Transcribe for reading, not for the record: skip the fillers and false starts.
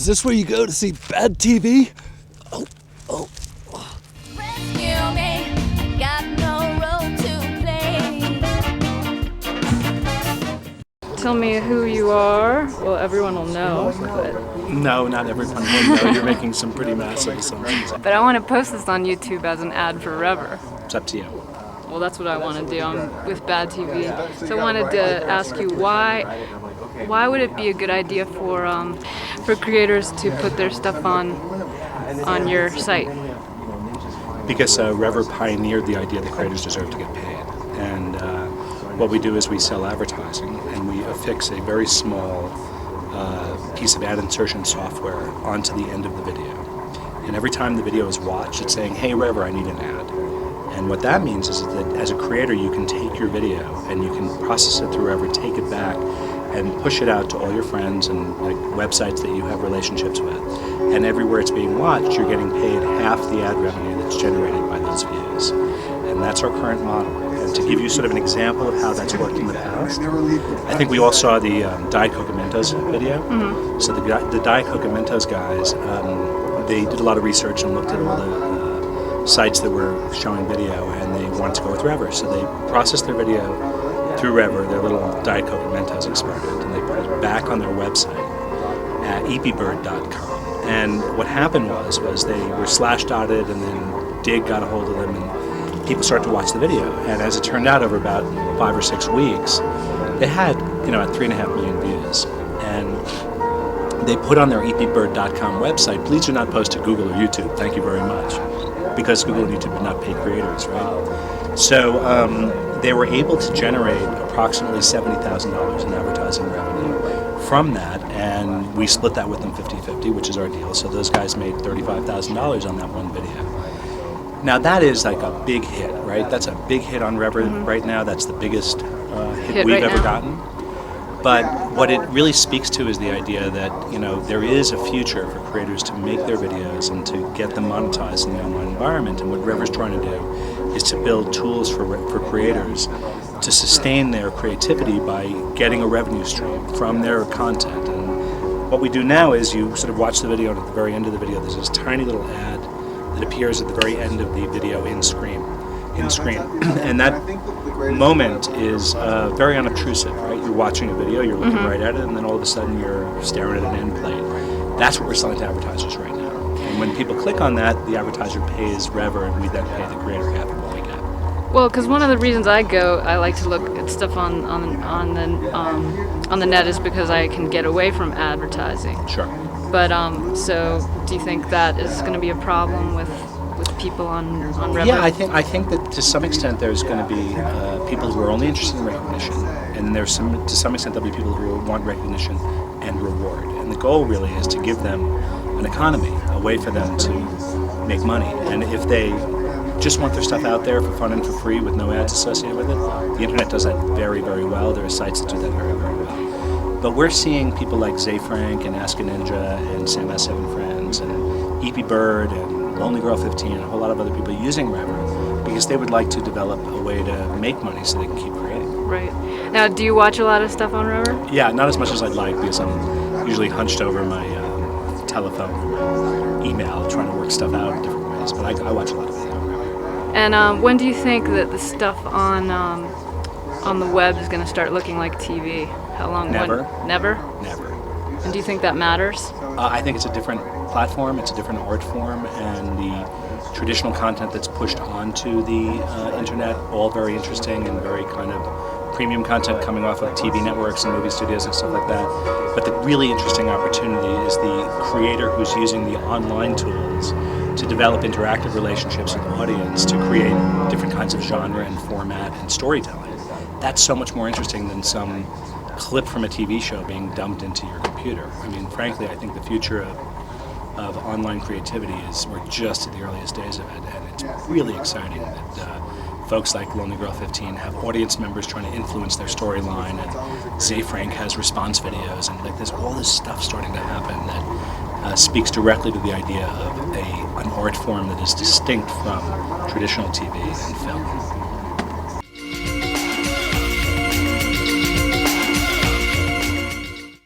Is this where you go to see bad TV? Oh. Rescue me, got no role to play. Tell me who you are. Well, everyone will know, but No, not everyone will know. You're making some pretty massive assumptions. I want to post this on YouTube as an ad for Revver. It's up to you. Well, that's what I want to do. I'm with Bad TV. So I wanted to ask you why would it be a good idea for creators to put their stuff on your site? Because Revver pioneered the idea that creators deserve to get paid. And what we do is we sell advertising, and we affix a very small piece of ad insertion software onto the end of the video. And every time the video is watched, it's saying, "Hey Revver, I need an ad." And what that means is that as a creator, you can take your video and you can process it through Revver, take it back, and push it out to all your friends and like websites that you have relationships with. And everywhere it's being watched, you're getting paid half the ad revenue that's generated by those views. And that's our current model. And to give you sort of an example of how that's worked in the past, I think we all saw the Diet Coca Mentos video. Mm-hmm. So the Diet Coca Mentos guys, they did a lot of research and looked at all the sites that were showing video, and they wanted to go with Revver. So they processed their video through Revver, their little Diet Coke and Mentos experiment, and they put it back on their website at eepybird.com. And what happened was they were slash-dotted, and then Dig got a hold of them, and people started to watch the video. And as it turned out, over about 5 or 6 weeks, they had, at 3.5 million views. And they put on their eepybird.com website, "Please do not post to Google or YouTube. Thank you very much." Because Google and YouTube did not pay creators, right? So they were able to generate approximately $70,000 in advertising revenue from that, and we split that with them 50-50, which is our deal. So those guys made $35,000 on that one video. Now that is like a big hit, right? That's a big hit on Revver right now. That's the biggest hit we've ever gotten. But what it really speaks to is the idea that, there is a future for creators to make their videos and to get them monetized in the online environment. And what Revver's trying to do is to build tools for creators to sustain their creativity by getting a revenue stream from their content. And what we do now is you sort of watch the video, and at the very end of the video there's this tiny little ad that appears at the very end of the video in screen. And that moment is very unobtrusive, right? You're watching a video, you're looking right at it, and then all of a sudden you're staring at an end plate. That's what we're selling to advertisers right now. And when people click on that, the advertiser pays Revver, and we then pay the creator half of what we get. Well, because one of the reasons I like to look at stuff on the net is because I can get away from advertising. Sure. But so do you think that is going to be a problem with people on Revver? Yeah, I think that to some extent there's going to be people who are only interested in recognition, and to some extent there'll be people who want recognition and reward. And the goal really is to give them an economy, a way for them to make money. And if they just want their stuff out there for fun and for free with no ads associated with it, the internet does that very, very well. There are sites that do that very, very well. But we're seeing people like Zay Frank and Ask a Ninja and Sam S7 Friends and EP Bird and Lonely Girl 15 and a whole lot of other people using Revver because they would like to develop a way to make money so they can keep creating. Right. Now, do you watch a lot of stuff on Revver? Yeah, not as much as I'd like because I'm usually hunched over my telephone or my email trying to work stuff out in different ways. But I watch a lot of video on Revver. And when do you think that the stuff on the web is going to start looking like TV? How long? Never. Never? Never. And do you think that matters? I think it's a different platform, it's a different art form, and the traditional content that's pushed onto the internet, all very interesting and very kind of premium content coming off of TV networks and movie studios and stuff like that. But the really interesting opportunity is the creator who's using the online tools to develop interactive relationships with the audience to create different kinds of genre and format and storytelling. That's so much more interesting than some clip from a TV show being dumped into your computer. I mean, frankly, I think the future of online creativity is we're just at the earliest days of it, and it's really exciting that folks like Lonely Girl 15 have audience members trying to influence their storyline, and Zay Frank has response videos, and like there's all this stuff starting to happen that speaks directly to the idea of an art form that is distinct from traditional TV and film.